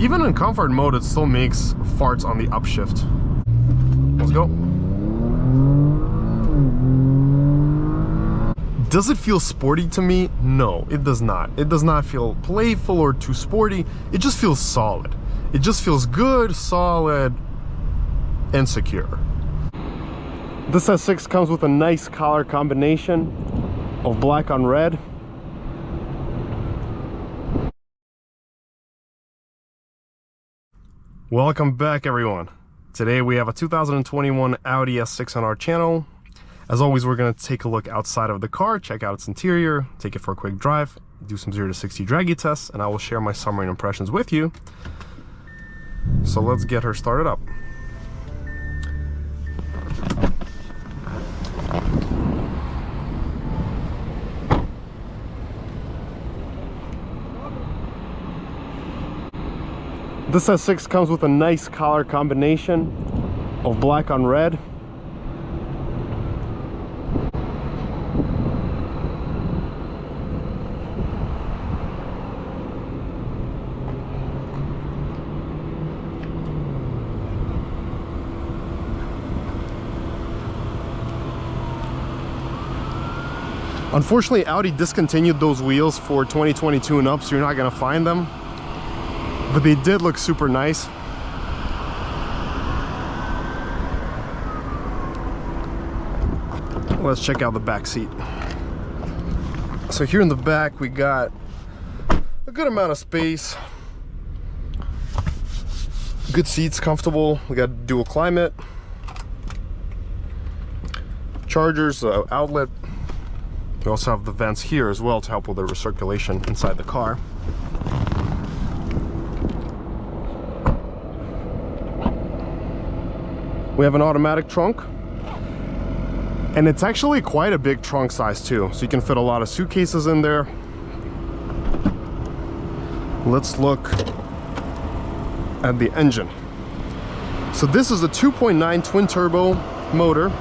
Even in comfort mode, it still makes farts on the upshift. Let's go. Does it feel sporty to me? No, it does not. It does not feel playful or too sporty. It just feels solid. It just feels good, solid, and secure. This S6 comes with a nice color combination of black on red. Welcome back, everyone. Today we have a 2021 Audi S6 on our channel. As always, we're going to take a look outside of the car, check out its interior, take it for a quick drive, do some 0 to 60 Dragy tests, and I will share my summary and impressions with you. So let's get her started up. This S6 comes with a nice color combination of black on red. Unfortunately, Audi discontinued those wheels for 2022 and up, so you're not going to find them. But they did look super nice. Let's check out the back seat. So here in the back, we got a good amount of space. Good seats, comfortable. We got dual climate. Chargers, outlet. We also have the vents here as well to help with the recirculation inside the car. We have an automatic trunk, and it's actually quite a big trunk size too, so you can fit a lot of suitcases in there. Let's look at the engine. So this is a 2.9 twin turbo motor.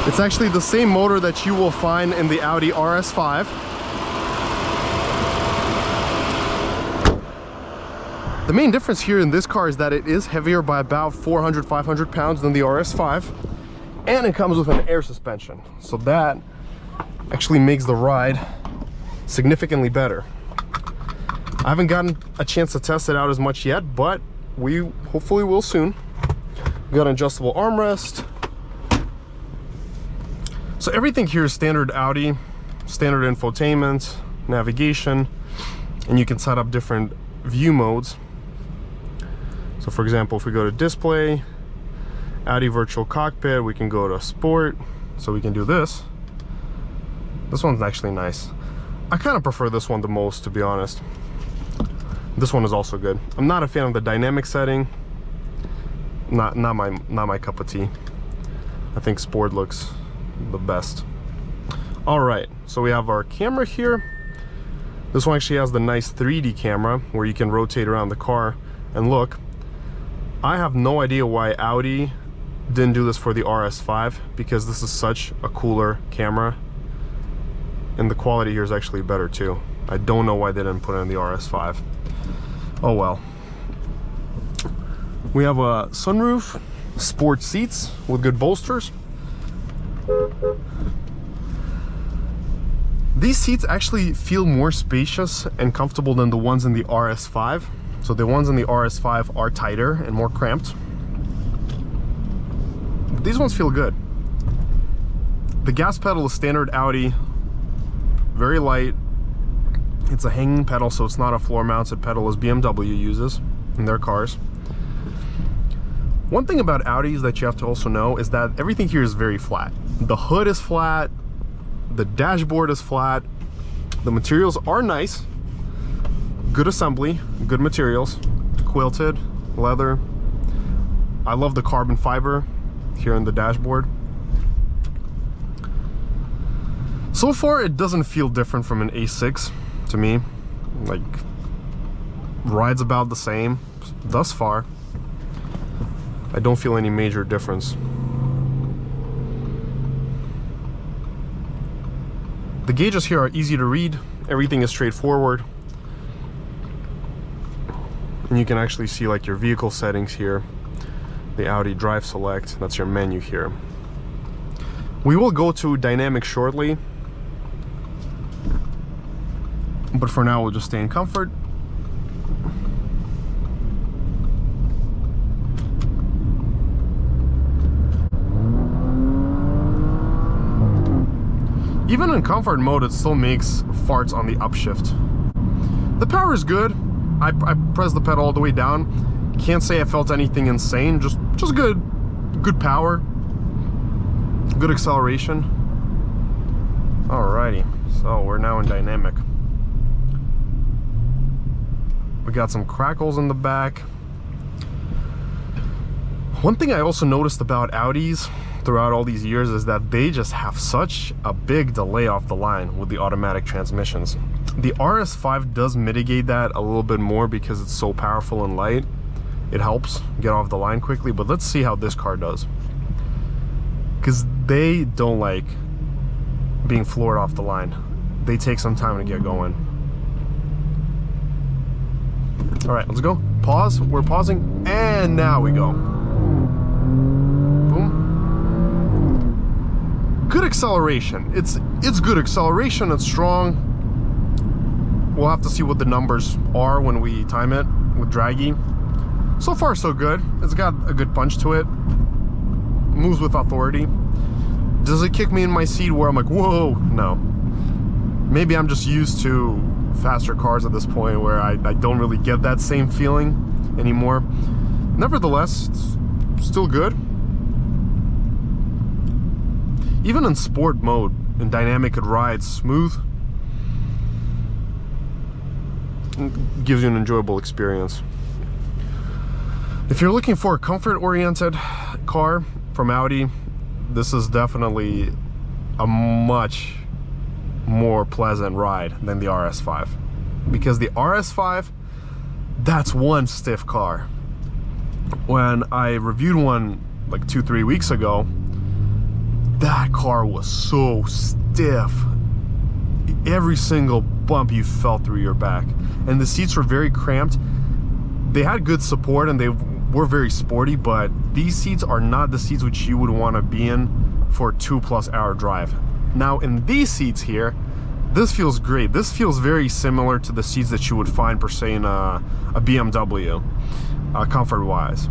It's actually the same motor that you will find in the Audi RS5. The main difference here in this car is that it is heavier by about 400-500 pounds than the RS5, and it comes with an air suspension, so that actually makes the ride significantly better. I haven't gotten a chance to test it out as much yet, but we hopefully will soon. We got an adjustable armrest. So everything here is standard Audi, standard infotainment, navigation, and you can set up different view modes. So for example, if we go to display, Audi virtual cockpit, we can go to sport, so we can do this. This one's actually nice. I kind of prefer this one the most, to be honest. This one is also good. I'm not a fan of the dynamic setting. Not my cup of tea. I think sport looks the best. All right, so we have our camera here. This one actually has the nice 3D camera where you can rotate around the car and look. I have no idea why Audi didn't do this for the RS5, because this is such a cooler camera and the quality here is actually better too. I don't know why they didn't put it in the RS5. Oh well. We have a sunroof, sport seats with good bolsters. These seats actually feel more spacious and comfortable than the ones in the RS5. So the ones in the RS5 are tighter and more cramped. But these ones feel good. The gas pedal is standard Audi, very light. It's a hanging pedal, so it's not a floor mounted pedal as BMW uses in their cars. One thing about Audis that you have to also know is that everything here is very flat. The hood is flat, the dashboard is flat, the materials are nice, good assembly, good materials, quilted, leather. I love the carbon fiber here in the dashboard. So far, it doesn't feel different from an A6 to me. Like, rides about the same thus far. I don't feel any major difference. The gauges here are easy to read. Everything is straightforward. And you can actually see like your vehicle settings here. The Audi Drive Select, that's your menu here. We will go to dynamic shortly, but for now we'll just stay in comfort. Even in comfort mode, it still makes farts on the upshift. The power is good. I pressed the pedal all the way down. Can't say I felt anything insane, just good power, good acceleration. Alrighty, so we're now in dynamic. We got some crackles in the back. One thing I also noticed about Audis throughout all these years is that they just have such a big delay off the line with the automatic transmissions. The RS5 does mitigate that a little bit more because it's so powerful and light. It helps get off the line quickly, but let's see how this car does. Because they don't like being floored off the line. They take some time to get going. All right, let's go. Pause, we're pausing, and now we go. Boom. Good acceleration. It's good acceleration, it's strong. We'll have to see what the numbers are when we time it with Dragy. So far, so good. It's got a good punch to it. Moves with authority. Does it kick me in my seat where I'm like, whoa? No. Maybe I'm just used to faster cars at this point where I don't really get that same feeling anymore. Nevertheless, it's still good. Even in sport mode, in dynamic, it rides smooth. It gives you an enjoyable experience. If you're looking for a comfort-oriented car from Audi, this is definitely a much more pleasant ride than the RS5. Because the RS5, that's one stiff car. When I reviewed one like 2-3 weeks ago, that car was so stiff. Every single bump you felt through your back. And the seats were very cramped. They had good support and they were very sporty, but these seats are not the seats which you would want to be in for a 2+ hour drive. Now in these seats here, this feels great. This feels very similar to the seats that you would find per se in a BMW, comfort wise.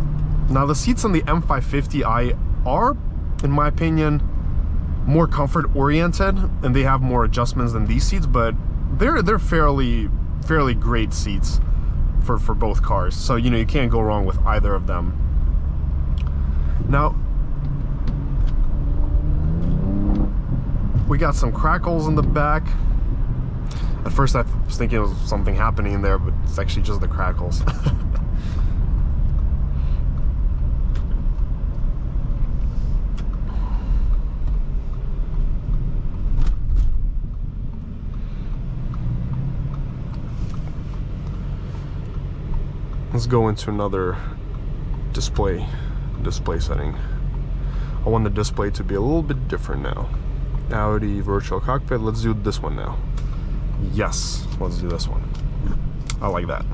Now the seats on the M550i are, in my opinion, more comfort oriented and they have more adjustments than these seats, but they're fairly great seats for both cars. So you know, you can't go wrong with either of them. Now we got some crackles in the back. At first I was thinking it was something happening in there, but it's actually just the crackles. Let's go into another display setting. I want the display to be a little bit different now. Audi virtual cockpit. Let's do this one now. Yes, let's do this one. I like that.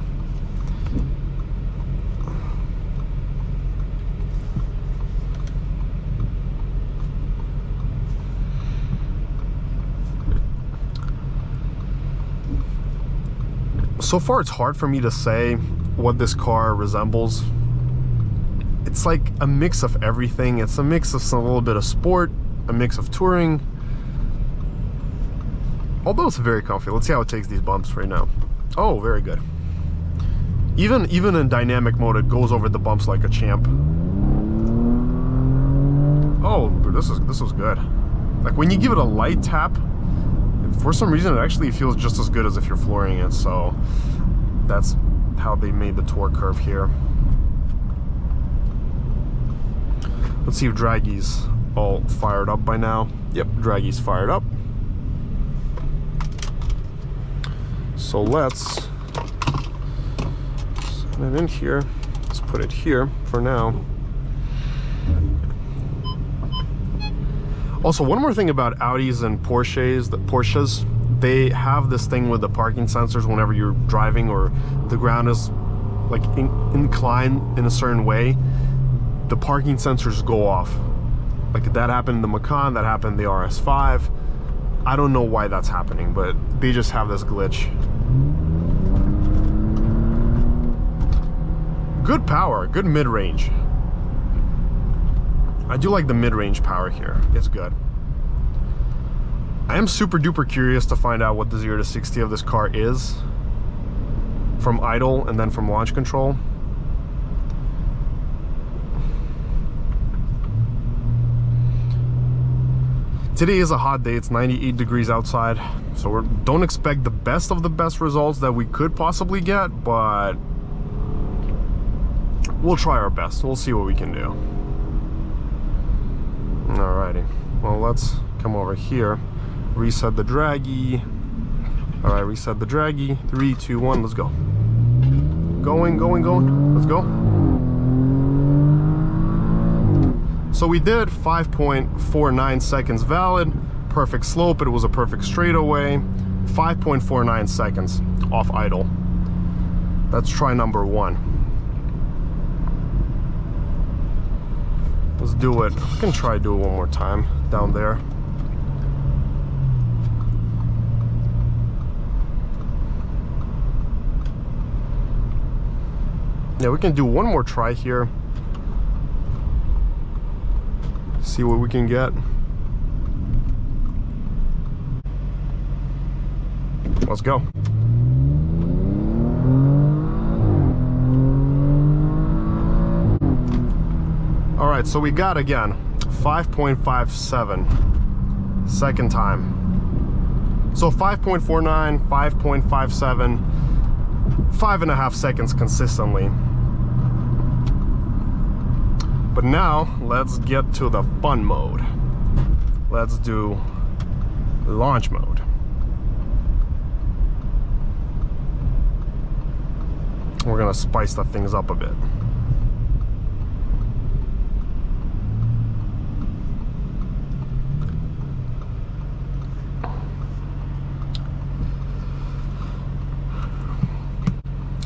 So far, it's hard for me to say what this car resembles. It's like a mix of everything. It's a mix of a little bit of sport, a mix of touring. Although it's very comfy. Let's see how it takes these bumps right now. Oh, very good. Even in dynamic mode, it goes over the bumps like a champ. Oh, this was good. Like when you give it a light tap, for some reason it actually feels just as good as if you're flooring it. So that's how they made the torque curve here. Let's see if Dragy's all fired up by now. Yep, Dragy's fired up. So let's set it in here. Let's put it here for now. Also, one more thing about Audis and Porsches, they have this thing with the parking sensors whenever you're driving or the ground is like incline in a certain way, the parking sensors go off. Like that happened in the Macan, that happened in the RS5. I don't know why that's happening, but they just have this glitch. Good power, good mid-range. I do like the mid-range power here. It's good. I am super duper curious to find out what the 0 to 60 of this car is from idle and then from launch control. Today is a hot day. It's 98 degrees outside, so don't expect the best of the best results that we could possibly get, but we'll try our best. We'll see what we can do. Alrighty, well, let's come over here, reset the Dragy. All right, reset the Dragy. 3, 2, 1, let's go. Going, let's go. So we did 5.49 seconds valid, perfect slope, it was a perfect straightaway, 5.49 seconds off idle. Let's try number 1. Let's do it. I can try to do it one more time down there. Yeah, we can do one more try here. See what we can get. Let's go. All right, so we got again 5.57 second time. So 5.49, 5.57, 5.5 seconds consistently. But now let's get to the fun mode. Let's do launch mode. We're gonna spice the things up a bit.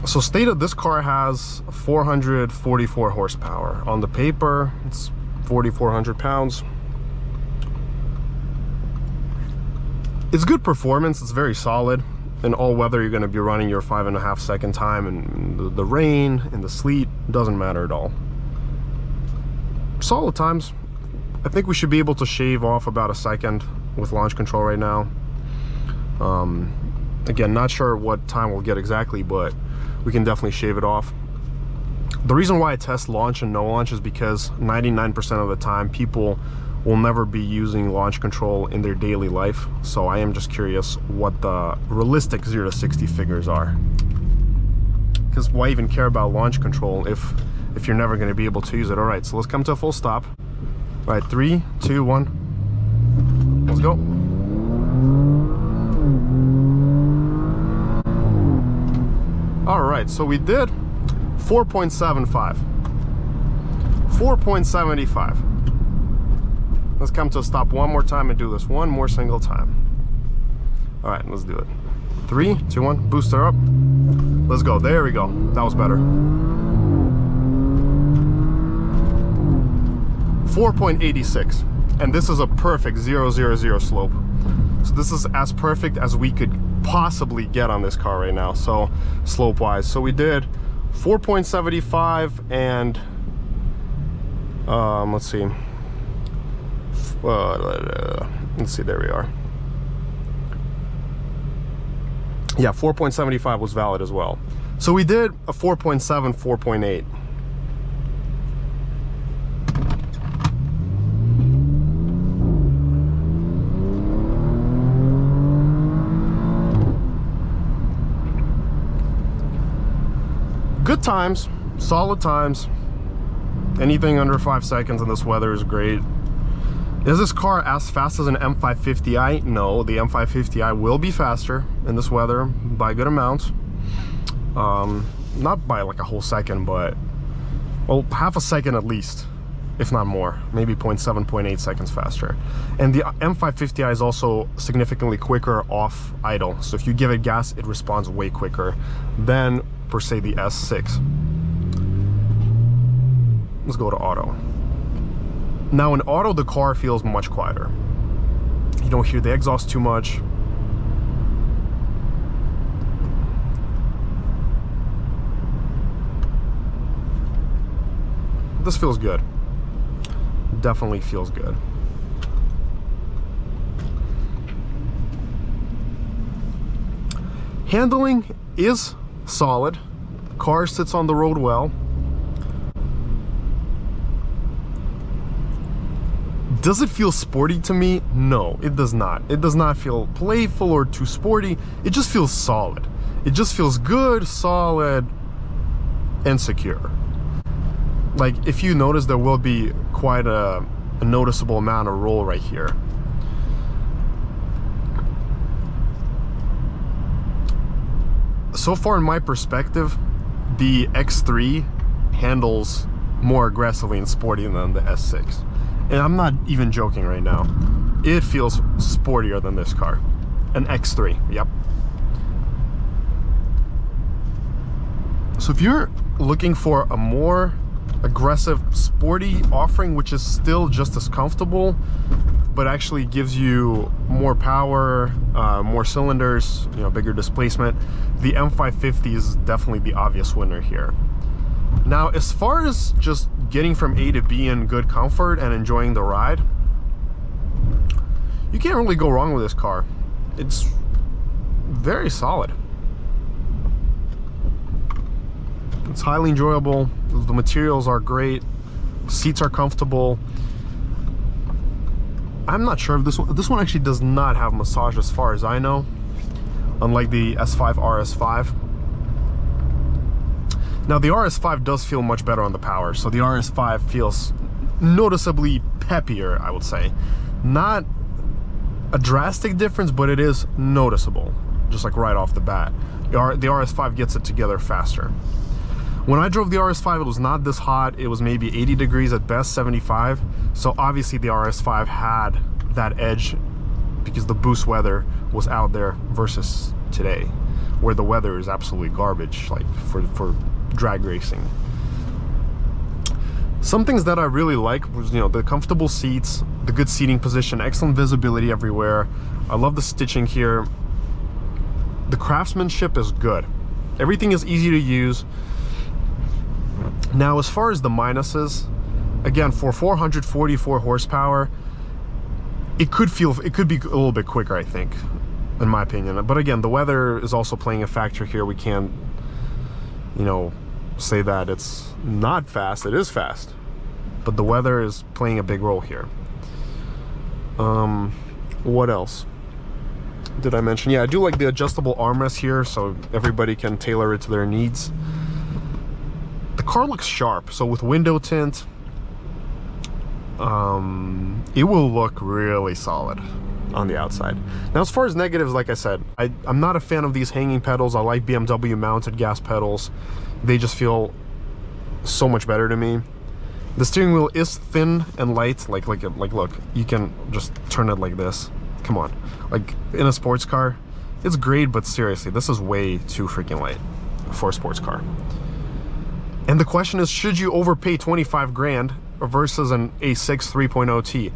So stated, this car has 444 horsepower. On the paper, it's 4,400 pounds. It's good performance, it's very solid. In all weather, you're gonna be running your 5.5 second time, and the rain, in the sleet, doesn't matter at all. Solid times. I think we should be able to shave off about a second with launch control right now. Again, not sure what time we'll get exactly, but we can definitely shave it off. The reason why I test launch and no launch is because 99% of the time people will never be using launch control in their daily life. So I am just curious what the realistic 0 to 60 figures are. Because why even care about launch control if you're never going to be able to use it? All right, so let's come to a full stop. All right, 3, 2, 1. Let's go. All right, so we did 4.75, 4.75. Let's come to a stop one more time and do this one more single time. All right, let's do it. 3, 2, 1, booster up. Let's go, there we go. That was better. 4.86, and this is a perfect 0, 0, 0 slope. So this is as perfect as we could possibly get on this car right now, so slope wise. So we did 4.75 and let's see, there we are. Yeah, 4.75 was valid as well. So we did a 4.7, 4.8. Good times, solid times. Anything under 5 seconds in this weather is great. Is this car as fast as an M550i? No, the M550i will be faster in this weather by a good amount. Not by like a whole second, but well, half a second at least. if not more, maybe 0.7, 0.8 seconds faster. And the M550i is also significantly quicker off idle. So if you give it gas, it responds way quicker than, per se, the S6. Let's go to auto. Now in auto, the car feels much quieter. You don't hear the exhaust too much. This feels good. Definitely feels good. Handling is solid. Car sits on the road well. Does it feel sporty to me? No, it does not. It does not feel playful or too sporty. It just feels solid. It just feels good, solid, and secure. Like, if you notice, there will be quite a noticeable amount of roll right here. So far, in my perspective, the X3 handles more aggressively and sporty than the S6. And I'm not even joking right now. It feels sportier than this car. An X3, yep. So if you're looking for a more aggressive, sporty offering, which is still just as comfortable, but actually gives you more power, more cylinders, you know, bigger displacement, the M550 is definitely the obvious winner here. Now, as far as just getting from A to B in good comfort and enjoying the ride, you can't really go wrong with this car. It's very solid. It's highly enjoyable. The materials are great. Seats are comfortable. I'm not sure if this one actually does not have massage as far as I know, unlike the S5 RS5. Now the RS5 does feel much better on the power, so the RS5 feels noticeably peppier, I would say. Not a drastic difference, but it is noticeable, just like right off the bat. The RS5 gets it together faster. When I drove the RS5, it was not this hot. It was maybe 80 degrees at best, 75. So obviously the RS5 had that edge because the boost weather was out there versus today, where the weather is absolutely garbage, like for drag racing. Some things that I really like was, you know, the comfortable seats, the good seating position, excellent visibility everywhere. I love the stitching here. The craftsmanship is good. Everything is easy to use. Now, as far as the minuses, again, for 444 horsepower, it could be a little bit quicker, I think, in my opinion. But again, the weather is also playing a factor here. We can't, you know, say that it's not fast. It is fast, but the weather is playing a big role here. What else did I mention? Yeah, I do like the adjustable armrest here, so everybody can tailor it to their needs. The car looks sharp, so with window tint, it will look really solid on the outside. Now, as far as negatives, like I said, I'm not a fan of these hanging pedals. I like BMW mounted gas pedals. They just feel so much better to me. The steering wheel is thin and light. Like look, you can just turn it like this. Come on, like in a sports car, it's great, but seriously, this is way too freaking light for a sports car. And the question is, should you overpay 25 grand versus an A6 3.0T?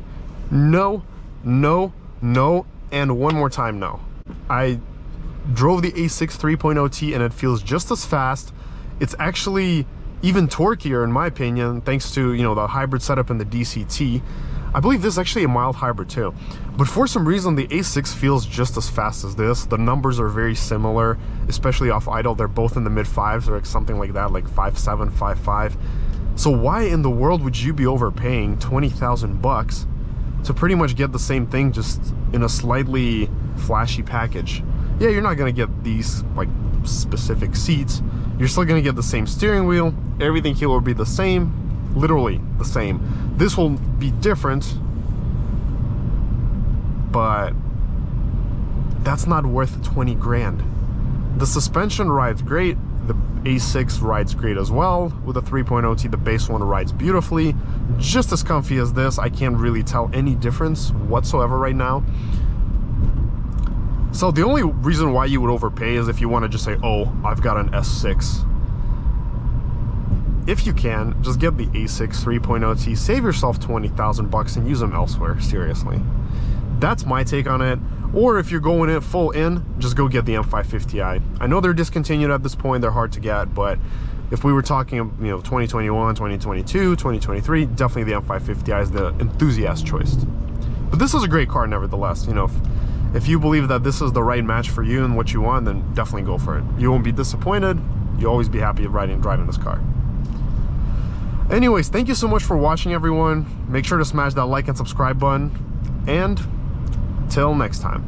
No, no, no, and one more time, no. I drove the A6 3.0T and it feels just as fast. It's actually even torqueier, in my opinion, thanks to, you know, the hybrid setup and the DCT. I believe this is actually a mild hybrid too. But for some reason, the A6 feels just as fast as this. The numbers are very similar, especially off idle. They're both in the mid fives or something like that, like 5.7, 5.5. So why in the world would you be overpaying 20,000 bucks to pretty much get the same thing, just in a slightly flashy package? Yeah, you're not gonna get these like specific seats. You're still gonna get the same steering wheel. Everything here will be the same. Literally the same. This will be different, but that's not worth 20 grand. The suspension rides great. The A6 rides great as well. With the 3.0T, the base one rides beautifully. Just as comfy as this. I can't really tell any difference whatsoever right now. So the only reason why you would overpay is if you want to just say, oh, I've got an S6. If you can, just get the A6 3.0T, save yourself 20,000 bucks and use them elsewhere, seriously. That's my take on it. Or if you're going in full in, just go get the M550i. I know they're discontinued at this point, they're hard to get, but if we were talking, 2021, 2022, 2023, definitely the M550i is the enthusiast choice. But this is a great car nevertheless. If you believe that this is the right match for you and what you want, then definitely go for it. You won't be disappointed. You'll always be happy riding and driving this car. Anyways, thank you so much for watching, everyone. Make sure to smash that like and subscribe button. And till next time.